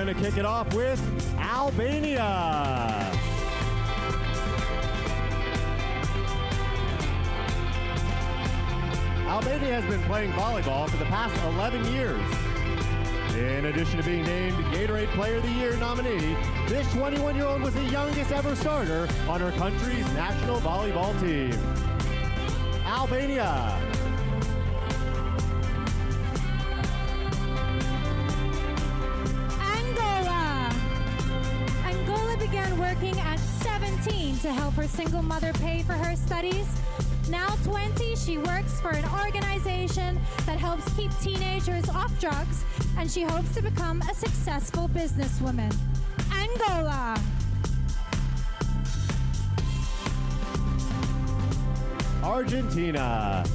going to kick it off with Albania. Albania has been playing volleyball for the past 11 years. In addition to being named Gatorade Player of the Year nominee, this 21-year-old was the youngest ever starter on her country's national volleyball team. Albania. Angola began working at 17 to help her single mother pay for her studies. Now 20, she works for an organization that helps keep teenagers off drugs, and she hopes to become a successful businesswoman. Angola. Argentina.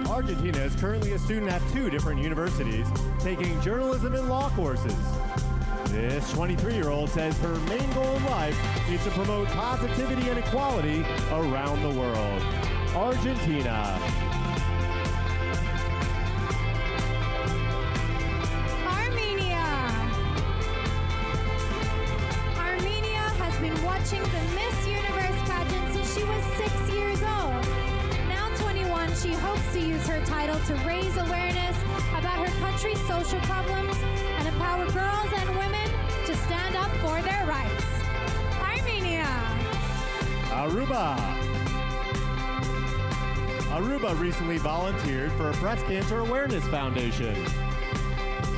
Argentina is currently a student at 2 different universities, taking journalism and law courses. This 23-year-old says her main goal in life is to promote positivity and equality around the world. Argentina. Armenia has been watching the Miss Universe pageant since she was 6 years old. Now 21, she hopes to use her title to raise awareness about her country's social problems and empower girls and women to stand up for their rights. Armenia. Aruba. Aruba recently volunteered for a breast cancer awareness foundation.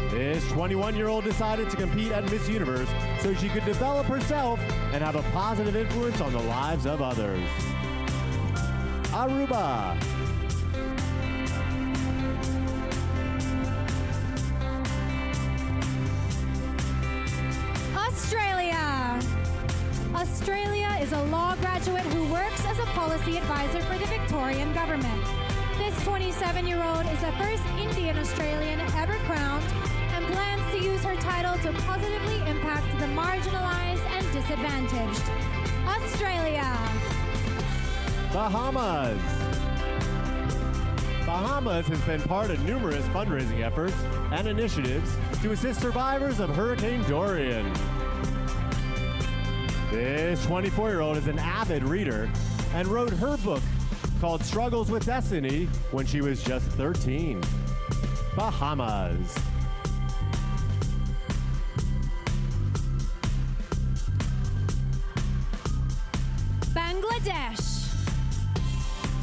This 21-year-old decided to compete at Miss Universe so she could develop herself and have a positive influence on the lives of others. Aruba. Australia is a law graduate who works as a policy advisor for the Victorian government. This 27-year-old is the first Indian Australian ever crowned and plans to use her title to positively impact the marginalized and disadvantaged. Australia. Bahamas. Bahamas has been part of numerous fundraising efforts and initiatives to assist survivors of Hurricane Dorian. This 24-year-old is an avid reader and wrote her book called Struggles with Destiny when she was just 13. Bahamas. Bangladesh.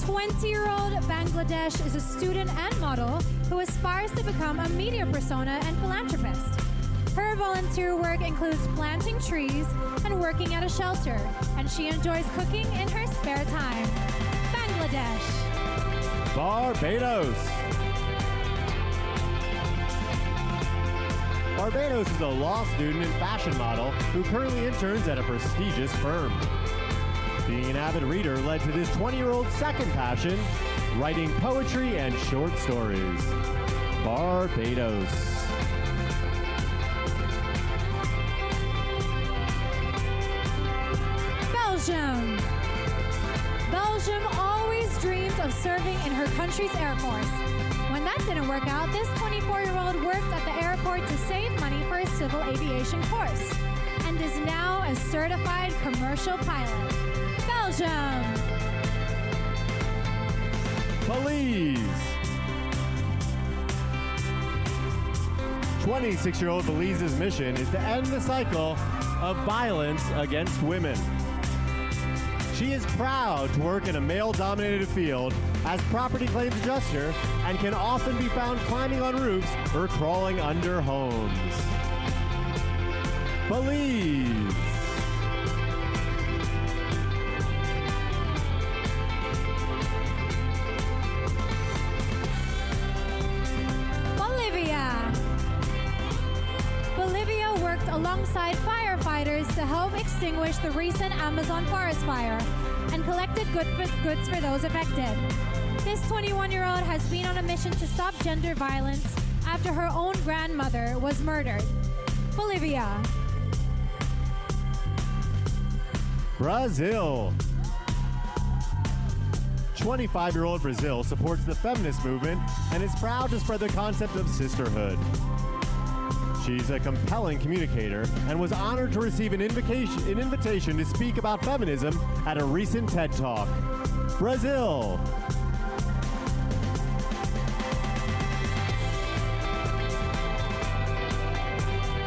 20-year-old Bangladesh is a student and model who aspires to become a media persona and philanthropist. Her volunteer work includes planting trees and working at a shelter, and she enjoys cooking in her spare time. Bangladesh. Barbados. Barbados is a law student and fashion model who currently interns at a prestigious firm. Being an avid reader led to this 20-year-old's second passion, writing poetry and short stories. Barbados. Belgium. Belgium always dreamed of serving in her country's Air Force. When that didn't work out, this 24-year-old worked at the airport to save money for a civil aviation course and is now a certified commercial pilot. Belgium. Belize. 26-year-old Belize's mission is to end the cycle of violence against women. She is proud to work in a male-dominated field as property claims adjuster and can often be found climbing on roofs or crawling under homes. Belize. Bolivia worked alongside firefighters to help extinguish the recent Amazon forest fire and collected goods for those affected. This 21-year-old has been on a mission to stop gender violence after her own grandmother was murdered. Bolivia. Brazil. 25-year-old Brazil supports the feminist movement and is proud to spread the concept of sisterhood. She's a compelling communicator and was honored to receive an invitation to speak about feminism at a recent TED Talk. Brazil.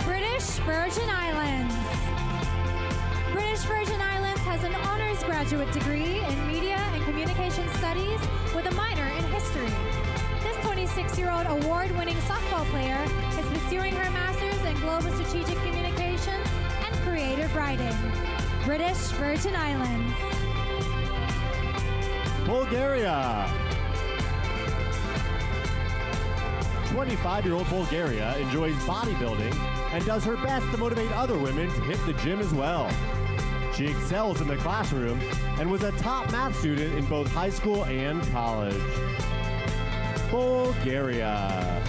British Virgin Islands. British Virgin Islands has an honors graduate degree in Media and Communication Studies with a minor in history. This 26-year-old award-winning softball player is pursuing her master's in global strategic communication and creative writing. British Virgin Islands. Bulgaria. 25-year-old Bulgaria enjoys bodybuilding and does her best to motivate other women to hit the gym as well. She excels in the classroom and was a top math student in both high school and college. Bulgaria.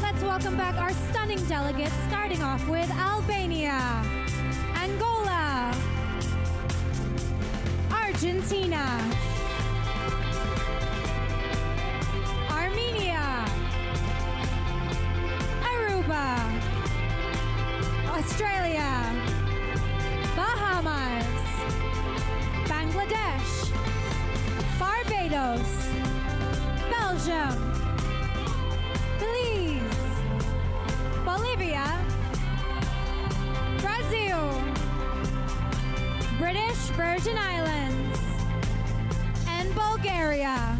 Let's welcome back our stunning delegates, starting off with Albania, Angola, Argentina, Armenia, Aruba, Australia, Bahamas, Bangladesh, Barbados, Belgium, Belize, Bolivia, Brazil, British Virgin Islands, and Bulgaria.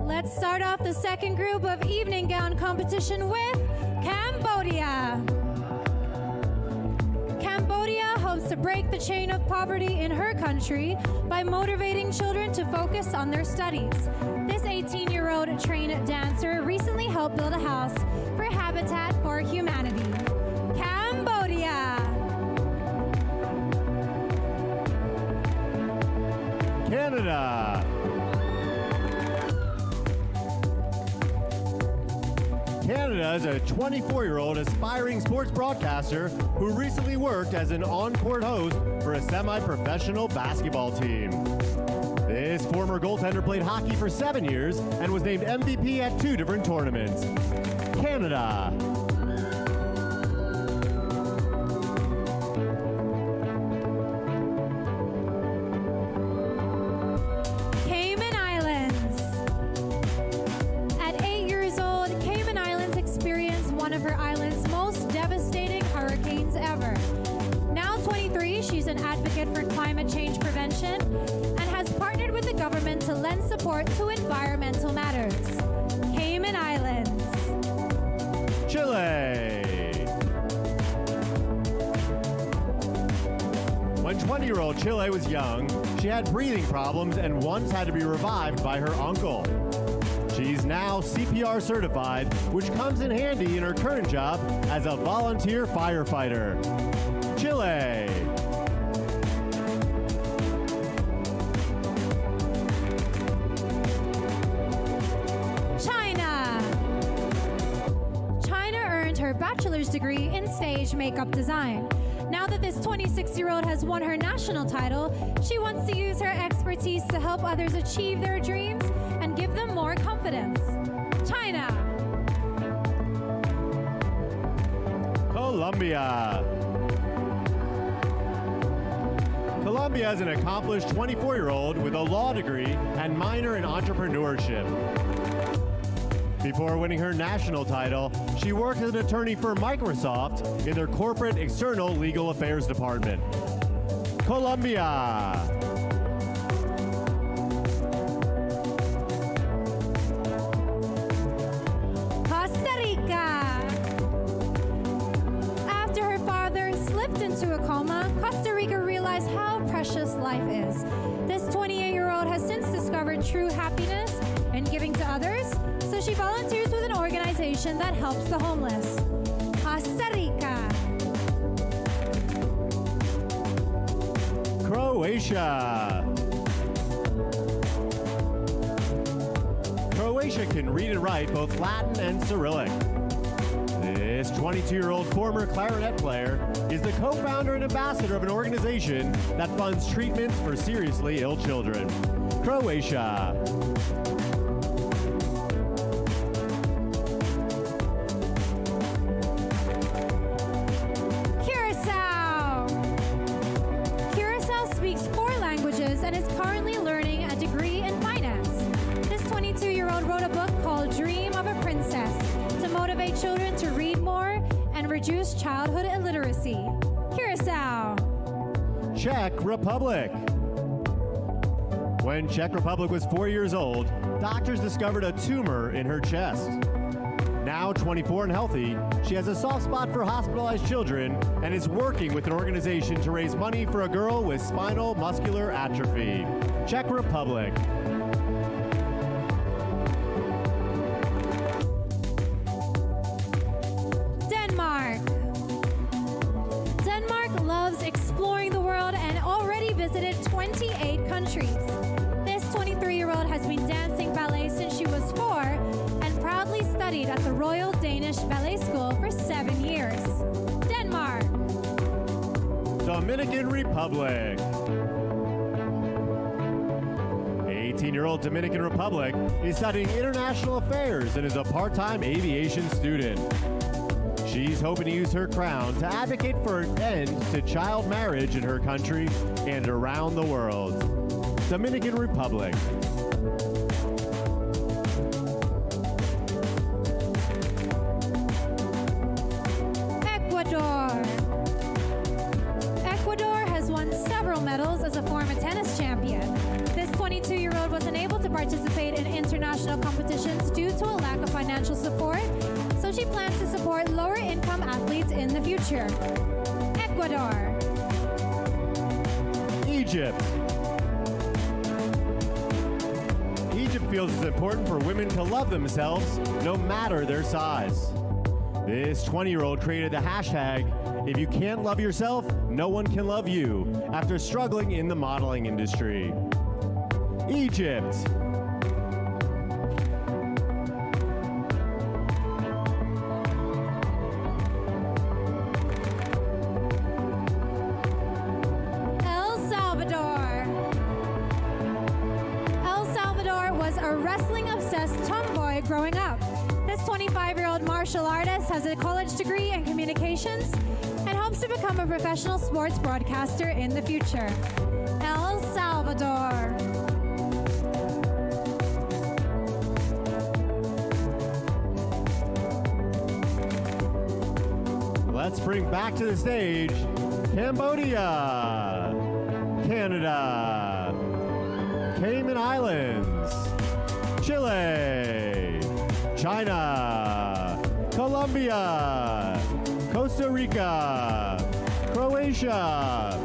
Let's start off the second group of evening gown competition with Cambodia. Cambodia hopes to break the chain of poverty in her country by motivating children to focus on their studies. This 18-year-old trained dancer recently helped build a house for Habitat for Humanity. Cambodia. Canada. Canada is a 24-year-old aspiring sports broadcaster who recently worked as an on-court host for a semi-professional basketball team. This former goaltender played hockey for 7 years and was named MVP at 2 different tournaments. Canada. Cayman Islands. At 8 years old, Cayman Islands experienced one of her island's most devastating hurricanes ever. Now 23, she's an advocate for climate change prevention and has partnered with the government to lend support to environmental matters. Cayman Islands. Chile. When 20-year-old Chile was young, she had breathing problems and once had to be revived by her uncle. She's now CPR certified, which comes in handy in her current job as a volunteer firefighter. Chile. China. China earned her bachelor's degree in stage makeup design. Now that this 26-year-old has won her national title, she wants to use her expertise to help others achieve their dreams and give them more confidence. China. Colombia. Colombia is an accomplished 24-year-old with a law degree and minor in entrepreneurship. Before winning her national title, she worked as an attorney for Microsoft in their corporate external legal affairs department. Colombia. Costa Rica. After her father slipped into a coma, Costa Rica realized how precious life is. This 28-year-old has since discovered true happiness in giving to others, so she volunteers with an organization that helps the homeless. Costa Rica. Croatia. Croatia can read and write both Latin and Cyrillic. This 22-year-old former clarinet player is the co-founder and ambassador of an organization that funds treatments for seriously ill children. Croatia. Curacao speaks 4 languages and is currently learning a degree in finance. This 22-year-old wrote a book called Dream of a Princess to motivate children to read more and reduce childhood illiteracy. Curacao. Czech Republic. When Czech Republic was 4 years old, doctors discovered a tumor in her chest. Now 24 and healthy, she has a soft spot for hospitalized children and is working with an organization to raise money for a girl with spinal muscular atrophy. Czech Republic. Denmark. Denmark loves exploring the world and already visited 28 countries. This 23-year-old has been dancing ballet since she was 4 and proudly studied at the Royal Danish Ballet School for 7 years. Denmark. Dominican Republic. 18-year-old Dominican Republic is studying international affairs and is a part-time aviation student. She's hoping to use her crown to advocate for an end to child marriage in her country and around the world. Dominican Republic. Ecuador. Ecuador has won several medals as a former tennis champion. This 22-year-old was unable to participate in international competitions due to a lack of financial support, so she plans to support lower-income athletes in the future. Ecuador. Egypt. Egypt feels it's important for women to love themselves no matter their size. This 20-year-old created the hashtag, "If you can't love yourself, no one can love you," after struggling in the modeling industry. Egypt. El Salvador. El Salvador was a wrestling-obsessed tomboy growing up. This 25-year-old martial artist has a college degree in communications and hopes to become a professional sports broadcaster in the future. El Salvador. Let's bring back to the stage Cambodia, Canada, Cayman Islands, Chile, China, Colombia, Costa Rica, Croatia,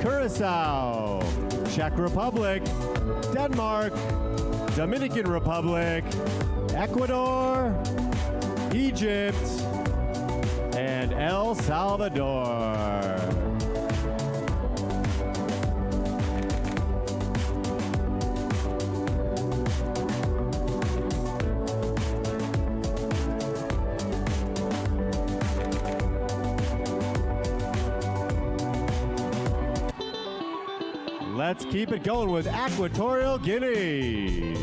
Curacao, Czech Republic, Denmark, Dominican Republic, Ecuador, Egypt, and El Salvador. Let's keep it going with Equatorial Guinea.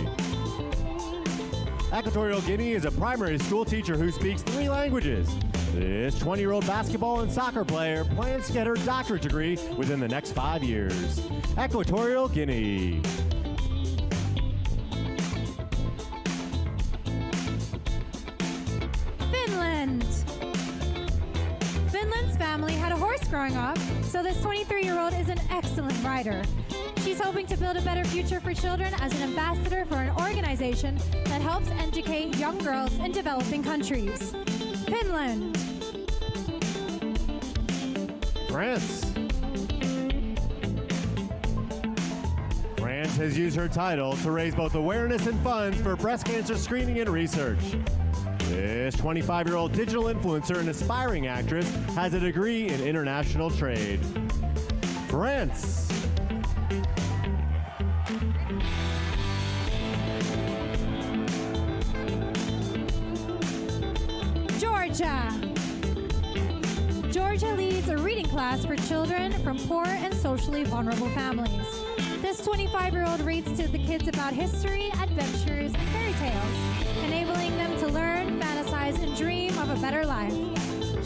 Equatorial Guinea is a primary school teacher who speaks 3 languages. This 20-year-old basketball and soccer player plans to get her doctorate degree within the next 5 years. Equatorial Guinea. Finland. Finland's family had a horse growing up, so this 23-year-old is an excellent rider. She's hoping to build a better future for children as an ambassador for an organization that helps educate young girls in developing countries. Finland. France. France has used her title to raise both awareness and funds for breast cancer screening and research. This 25-year-old digital influencer and aspiring actress has a degree in international trade. France. Georgia. Georgia leads a reading class for children from poor and socially vulnerable families. This 25-year-old reads to the kids about history, adventures, and fairy tales, enabling them to learn, fantasize, and dream of a better life.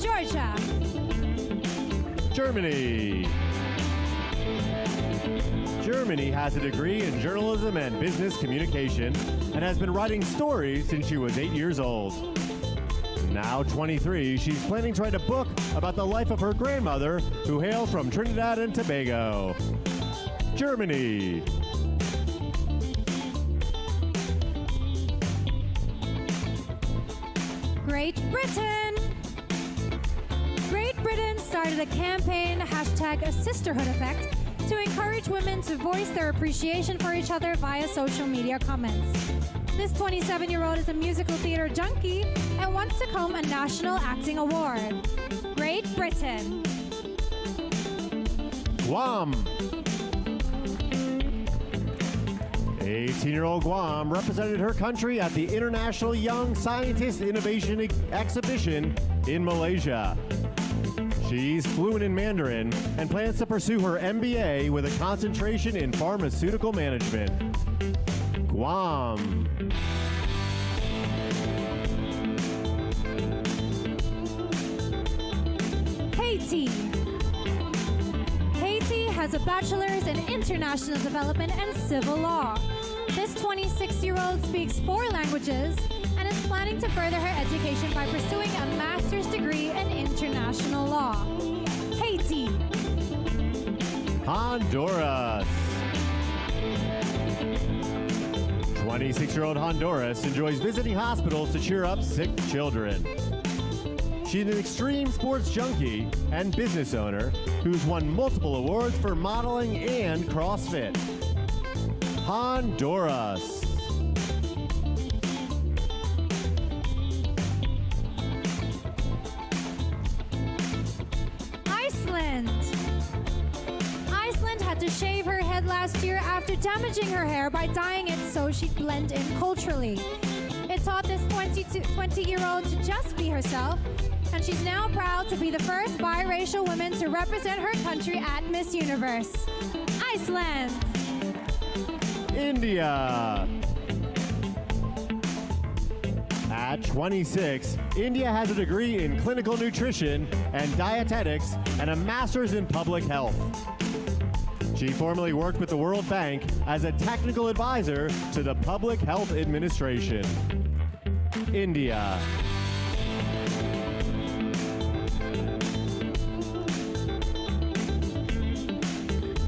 Georgia. Germany. Germany has a degree in journalism and business communication and has been writing stories since she was 8 years old. Now 23, she's planning to write a book about the life of her grandmother, who hails from Trinidad and Tobago. Germany. Great Britain. Great Britain started a campaign, hashtag a sisterhood effect, to encourage women to voice their appreciation for each other via social media comments. This 27-year-old is a musical theater junkie and wants to claim a National Acting Award. Great Britain. Guam. 18-year-old Guam represented her country at the International Young Scientist Innovation Exhibition in Malaysia. She's fluent in Mandarin and plans to pursue her MBA with a concentration in pharmaceutical management. Guam. Haiti. Haiti has a bachelor's in international development and civil law. This 26-year-old speaks 4 languages and is planning to further her education by pursuing a master's degree in international law. Haiti. Honduras. 26-year-old Honduras enjoys visiting hospitals to cheer up sick children. She's an extreme sports junkie and business owner who's won multiple awards for modeling and CrossFit. Honduras. Iceland. Iceland had to shave her head last year after damaging her hair by dyeing it so she'd blend in culturally. It taught this 20-year-old to just be herself, and she's now proud to be the first biracial woman to represent her country at Miss Universe. Iceland. India. At 26, India has a degree in clinical nutrition and dietetics and a master's in public health. She formerly worked with the World Bank as a technical advisor to the Public Health Administration. India.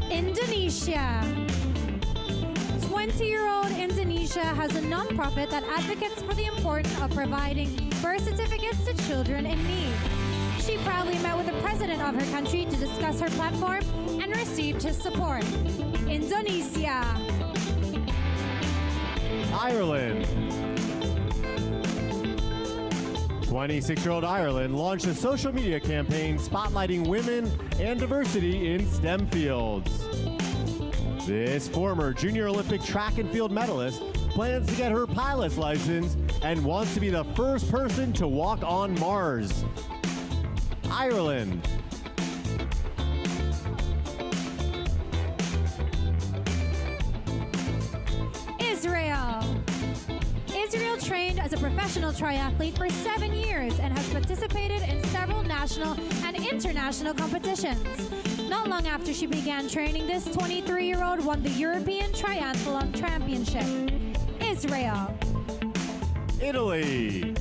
Indonesia. 20-year-old Indonesia has a nonprofit that advocates for the importance of providing birth certificates to children in need. She proudly met with the president of her country to discuss her platform and received his support. Indonesia. Ireland. 26-year-old Ireland launched a social media campaign spotlighting women and diversity in STEM fields. This former Junior Olympic track and field medalist plans to get her pilot's license and wants to be the first person to walk on Mars. Ireland. Israel. Israel trained as a professional triathlete for 7 years and has participated in several national and international competitions. Not long after she began training, this 23-year-old won the European Triathlon Championship. Israel. Italy.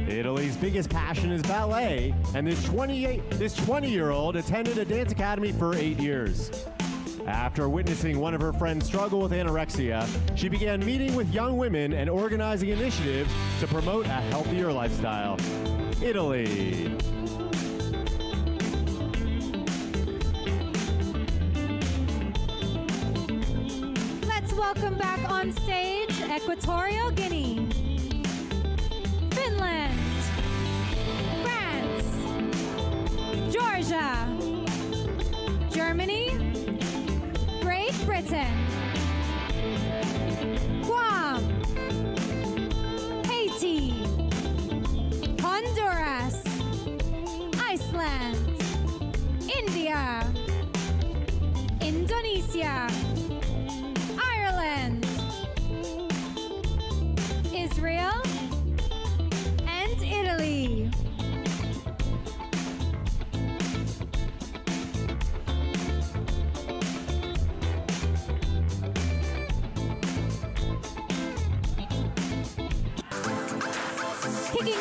Italy's biggest passion is ballet, and this 20-year-old attended a dance academy for 8 years. After witnessing one of her friends struggle with anorexia, she began meeting with young women and organizing initiatives to promote a healthier lifestyle. Italy. Let's welcome back on stage Equatorial Guinea, Finland, France, Georgia, Germany, Great Britain, Guam, Haiti,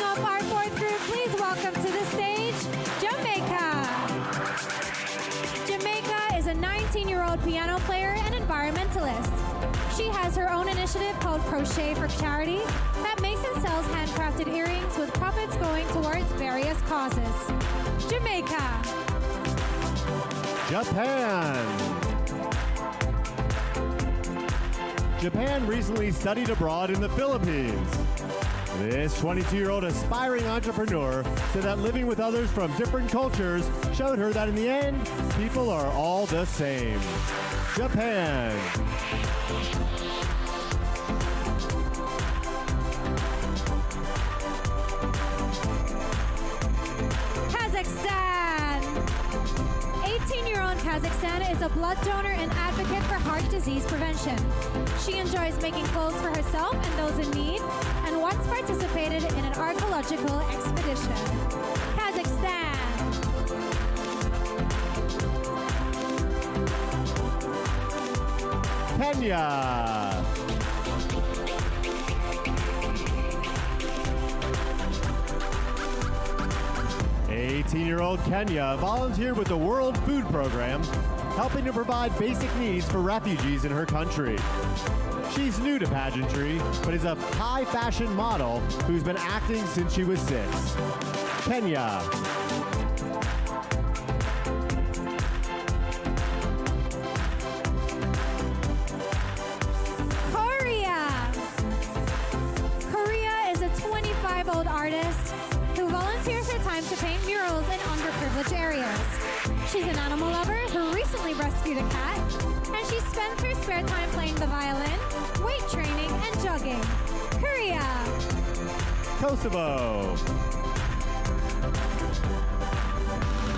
up our fourth group, please welcome to the stage, Jamaica. Jamaica is a 19-year-old piano player and environmentalist. She has her own initiative called Crochet for Charity that makes and sells handcrafted earrings with profits going towards various causes. Jamaica. Japan. Japan recently studied abroad in the Philippines. This 22-year-old aspiring entrepreneur said that living with others from different cultures showed her that in the end, people are all the same. Japan. Kazakhstan. 18-year-old Kazakhstan is a blood donor and advocate for heart disease prevention. She enjoys making clothes for herself and those in need, and once participated in an archaeological expedition. Kazakhstan. Kenya. Eighteen-year-old Kenya volunteered with the World Food Program, helping to provide basic needs for refugees in her country. She's new to pageantry, but is a high fashion model who's been acting since she was 6. Kenya. Korea is a 25-year-old artist who volunteers her time to paint murals in underprivileged areas. She's an animal lover who recently rescued a cat, and she spends her spare time playing the violin, weight training, and jogging. Korea. Kosovo.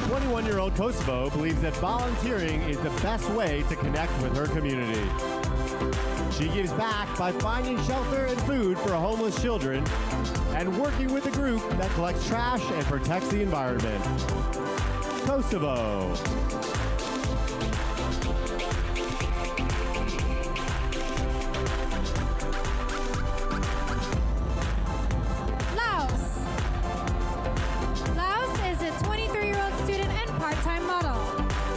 21-year-old Kosovo believes that volunteering is the best way to connect with her community. She gives back by finding shelter and food for homeless children and working with a group that collects trash and protects the environment. Kosovo. Laos. Laos is a 23-year-old student and part-time model.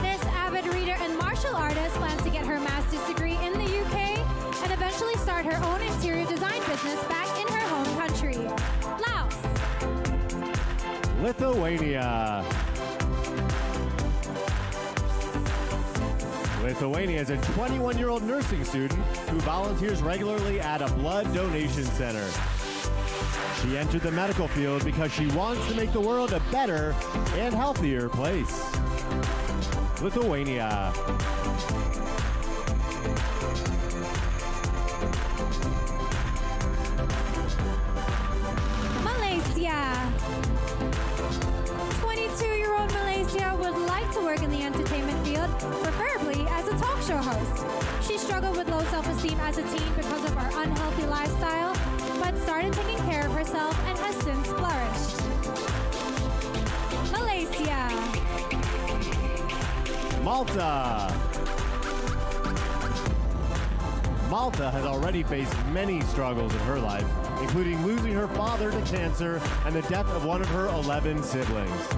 This avid reader and martial artist plans to get her master's degree in the UK and eventually start her own interior design business back in her home country. Laos. Lithuania. Lithuania is a 21-year-old nursing student who volunteers regularly at a blood donation center. She entered the medical field because she wants to make the world a better and healthier place. Lithuania. Malaysia. 22-year-old Malaysia would like to work in the entertainment field, preferably as a talk show host. She struggled with low self-esteem as a teen because of her unhealthy lifestyle, but started taking care of herself and has since flourished. Malaysia. Malta. Malta has already faced many struggles in her life, including losing her father to cancer and the death of one of her 11 siblings.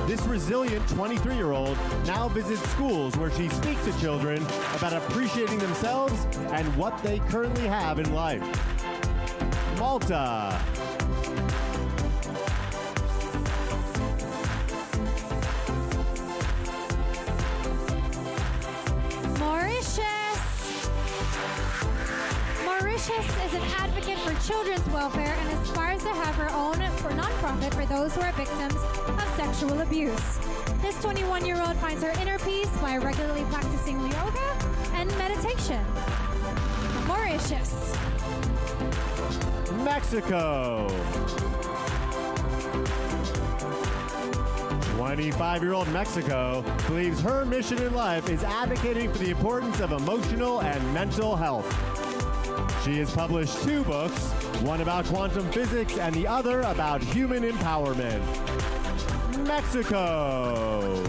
This resilient 23-year-old now visits schools where she speaks to children about appreciating themselves and what they currently have in life. Malta. Mauritius is an advocate for children's welfare and aspires to have her own nonprofit for those who are victims of sexual abuse. This 21-year-old finds her inner peace by regularly practicing yoga and meditation. Mauritius. Mexico. 25-year-old Mexico believes her mission in life is advocating for the importance of emotional and mental health. She has published 2 books, one about quantum physics and the other about human empowerment. Mexico.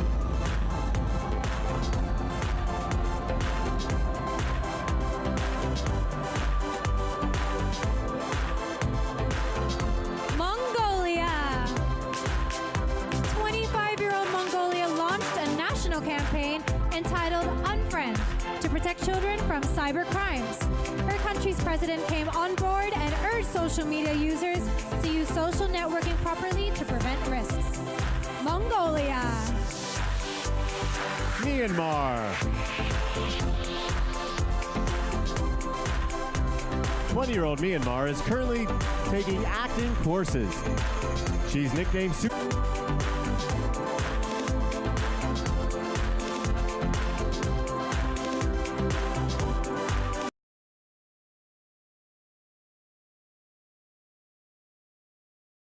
Mongolia. campaign entitled Unfriend to protect children from cyber crimes. Her country's president came on board and urged social media users to use social networking properly to prevent risks. Mongolia. Myanmar. 20-year-old Myanmar is currently taking acting courses. She's nicknamed Super.